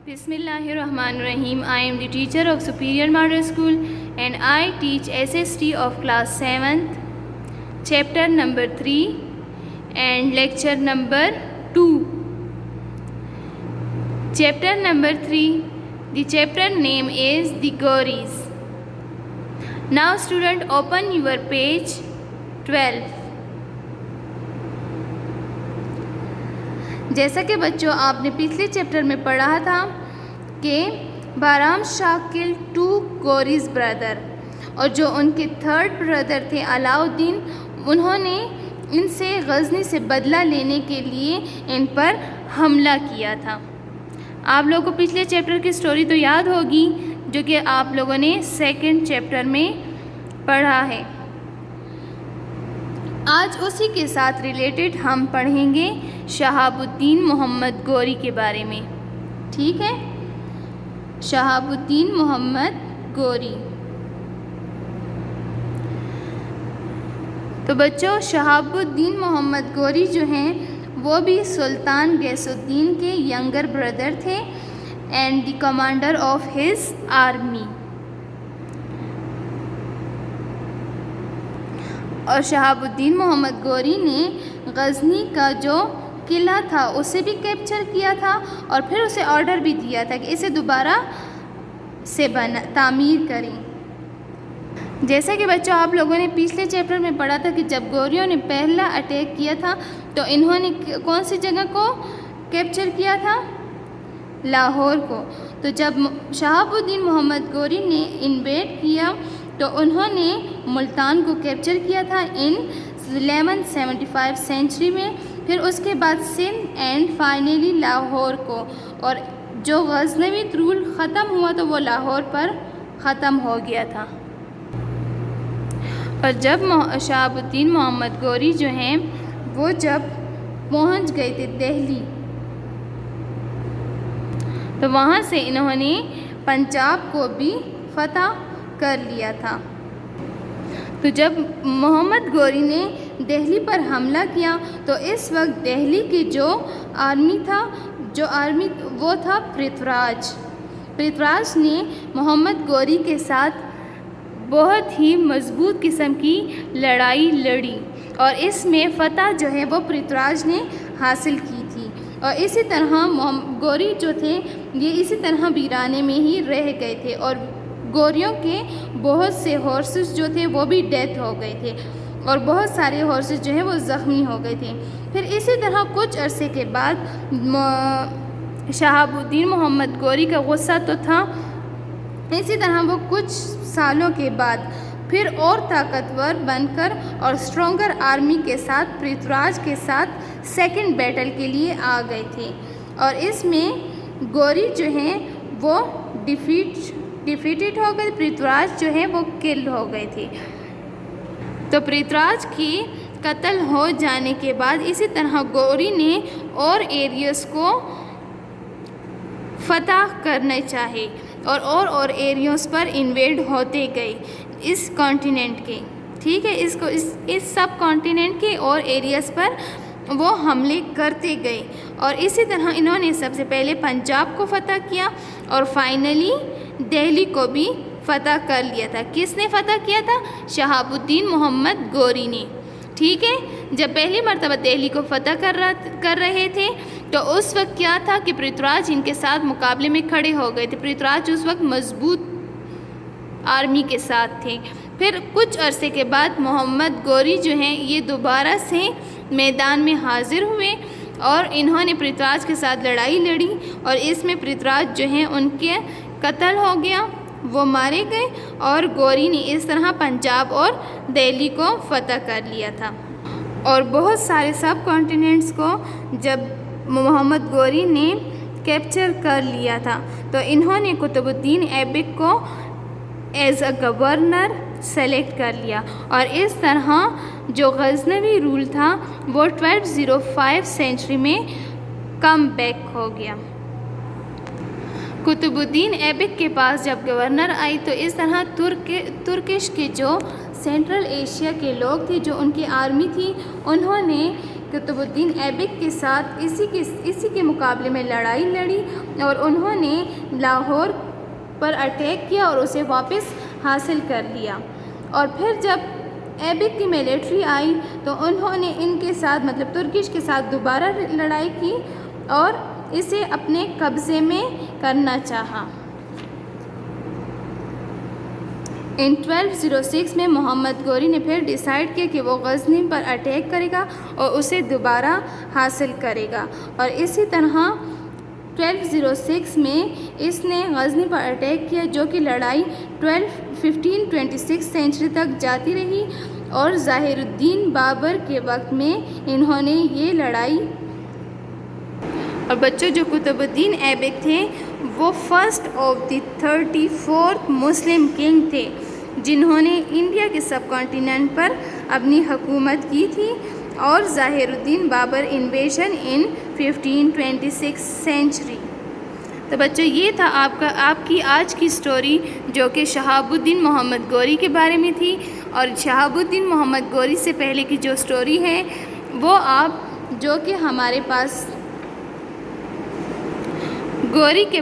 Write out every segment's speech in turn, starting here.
Bismillahirrahmanirrahim. I am the teacher of Superior Model School and I teach SST of class 7th, chapter number 3 and lecture number 2. Chapter number 3, the chapter name is the Gauris. Now student, open your page 12. जैसा कि बच्चों आपने पिछले chapter में पढ़ा था कि बाराम शाह किल 2 गौरीज brother, और जो उनके थर्ड ब्रदर थे अलाउद्दीन, उन्होंने इनसे गजनी से बदला लेने के लिए इन पर हमला किया था। आप लोगों को पिछले चैप्टर की स्टोरी तो याद होगी जो कि आप लोगों ने सेकंड चैप्टर में पढ़ा है। आज उसी के साथ रिलेटेड हम पढ़ेंगे शहाबुद्दीन मोहम्मद गौरी के बारे में। ठीक है, शहाबुद्दीन मोहम्मद गौरी। तो बच्चों, शहाबुद्दीन मोहम्मद गौरी जो हैं वो भी सुल्तान गैसुद्दीन के यंगर ब्रदर थे and the commander of his army. और शहाबुद्दीन मोहम्मद गौरी ने गजनी का जो किला था उसे भी कैप्चर किया था और फिर उसे ऑर्डर भी दिया था कि इसे दोबारा से तामीर करें। जैसा कि बच्चों आप लोगों ने पिछले चैप्टर में पढ़ा था कि जब गौरियों ने पहला अटैक किया था तो इन्होंने कौन सी जगह को कैप्चर किया था? लाहौर को। तो जब शहाबुद्दीन मोहम्मद गौरी ने इन्वेड किया तो उन्होंने मुल्तान को कैप्चर किया था इन 1175 सेंचुरी में, फिर उसके बाद सिंध एंड फाइनली लाहौर को। और जो गजनवी रूल ख़त्म हुआ तो वो लाहौर पर ख़त्म हो गया था। और जब शहाबुद्दीन मोहम्मद गौरी जो हैं वो जब पहुंच गए थे दिल्ली, तो वहाँ से इन्होंने पंजाब को भी फतह कर लिया था। तो जब मोहम्मद गौरी ने दिल्ली पर हमला किया तो इस वक्त दिल्ली की जो आर्मी वो था पृथ्वीराज। पृथ्वीराज ने मोहम्मद गौरी के साथ बहुत ही मजबूत किस्म की लड़ाई लड़ी और इसमें फ़तह जो है वो पृथ्वीराज ने हासिल की थी। और इसी तरह गौरी जो थे ये इसी तरह वीराने में ही रह गए थे और गौरियों के बहुत से हॉर्सेस जो थे वो भी डेथ हो गए थे और बहुत सारे हॉर्सेस जो हैं वो ज़ख्मी हो गए थे। फिर इसी तरह कुछ अरसे के बाद शहाबुद्दीन मोहम्मद गौरी का गुस्सा तो था, इसी तरह वो कुछ सालों के बाद फिर और ताकतवर बनकर और स्ट्रॉन्गर आर्मी के साथ पृथ्वीराज के साथ सेकंड बैटल के लिए आ गए थे। और इसमें गौरी जो हैं वो डिफीटेड हो गए, पृथ्वीराज जो है वो किल हो गए थे। तो पृथ्वीराज की कत्ल हो जाने के बाद इसी तरह गौरी ने और एरियाज़ को फतह करने चाहे और एरियाज़ पर इन्वेड होते गए इस कॉन्टिनेंट के। ठीक है, इस सब कॉन्टिनेंट के और एरियाज़ पर वो हमले करते गए और इसी तरह इन्होंने सबसे पहले पंजाब को फतह किया और फाइनली दिल्ली को भी फ़तह कर लिया था। किसने फ़तह किया था? शहाबुद्दीन मोहम्मद गौरी ने। ठीक है, जब पहली मर्तबा दिल्ली को फ़तह कर रहे थे तो उस वक्त क्या था कि पृथ्वीराज इनके साथ मुकाबले में खड़े हो गए थे। पृथ्वीराज उस वक्त मजबूत आर्मी के साथ थे। फिर कुछ अरसे के बाद मोहम्मद गौरी जो हैं ये दोबारा से मैदान में हाजिर हुए और इन्होंने पृथ्वीराज के साथ लड़ाई लड़ी और इसमें पृथ्वीराज जो हैं उनके कत्ल हो गया, वो मारे गए और गौरी ने इस तरह पंजाब और दिल्ली को फतह कर लिया था। और बहुत सारे सब कॉन्टिनेंट्स को जब मोहम्मद गौरी ने कैप्चर कर लिया था तो इन्होंने कुतुबुद्दीन ऐबक को एज अ गवर्नर सेलेक्ट कर लिया और इस तरह जो गजनवी रूल था वो 1205 सेंचुरी में कम बैक हो गया। कुतुबुद्दीन ऐबक के पास जब गवर्नर आई तो इस तरह तुर्किश के जो सेंट्रल एशिया के लोग थे जो उनकी आर्मी थी उन्होंने قطب الدین ایبک کے ساتھ اسی کے مقابلے میں لڑائی لڑی اور انہوں نے لاہور پر اٹیک کیا اور اسے واپس حاصل کر لیا۔ اور پھر جب ایبک کی ملٹری آئی تو انہوں نے ان کے ساتھ مطلب ترکش کے ساتھ دوبارہ لڑائی کی اور اسے اپنے قبضے میں کرنا چاہا۔ ان 1206 میں محمد گوری نے پھر ڈیسائیڈ کیا کہ وہ غزنی پر اٹیک کرے گا اور اسے دوبارہ حاصل کرے گا، اور اسی طرح 1206 میں اس نے غزنی پر اٹیک کیا، جو کہ لڑائی 1526 سینچری تک جاتی رہی، اور ظاہر الدین بابر کے وقت میں انہوں نے یہ لڑائی۔ اور بچوں جو قطب الدین ایبک تھے وہ first of the 34th Muslim king تھے جنہوں نے انڈیا کے سب کانٹیننٹ پر اپنی حکومت کی تھی، اور ظاہر الدین بابر انویژن ان 1526 سینچری۔ تو بچوں یہ تھا آپ کی آج کی سٹوری جو کہ شہاب الدین محمد گوری کے بارے میں تھی، اور شہاب الدین محمد گوری سے پہلے کی جو سٹوری ہے وہ آپ جو کہ ہمارے پاس گوری کے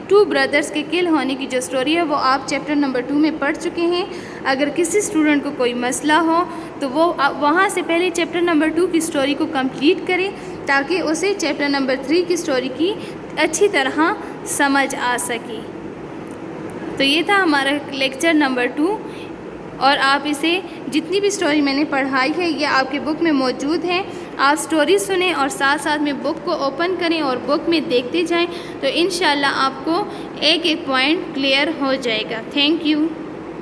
ٹو بردرز کے کل ہونے کی جو سٹوری ہے وہ آپ چیپٹر نمبر 2 میں پڑھ چکے ہیں۔ اگر کسی اسٹوڈنٹ کو کوئی مسئلہ ہو تو وہ وہاں سے پہلے چیپٹر نمبر 2 کی سٹوری کو کمپلیٹ کرے تاکہ اسے چیپٹر نمبر 3 کی سٹوری کی اچھی طرح سمجھ آ سکے۔ تو یہ تھا ہمارا لیکچر نمبر 2، اور آپ اسے جتنی بھی سٹوری میں نے پڑھائی ہے یہ آپ کے بک میں موجود ہے، آپ سٹوری سنیں اور ساتھ ساتھ میں بک کو اوپن کریں اور بک میں دیکھتے جائیں، تو انشاءاللہ آپ کو ایک ایک پوائنٹ کلیئر ہو جائے گا۔ Thank you.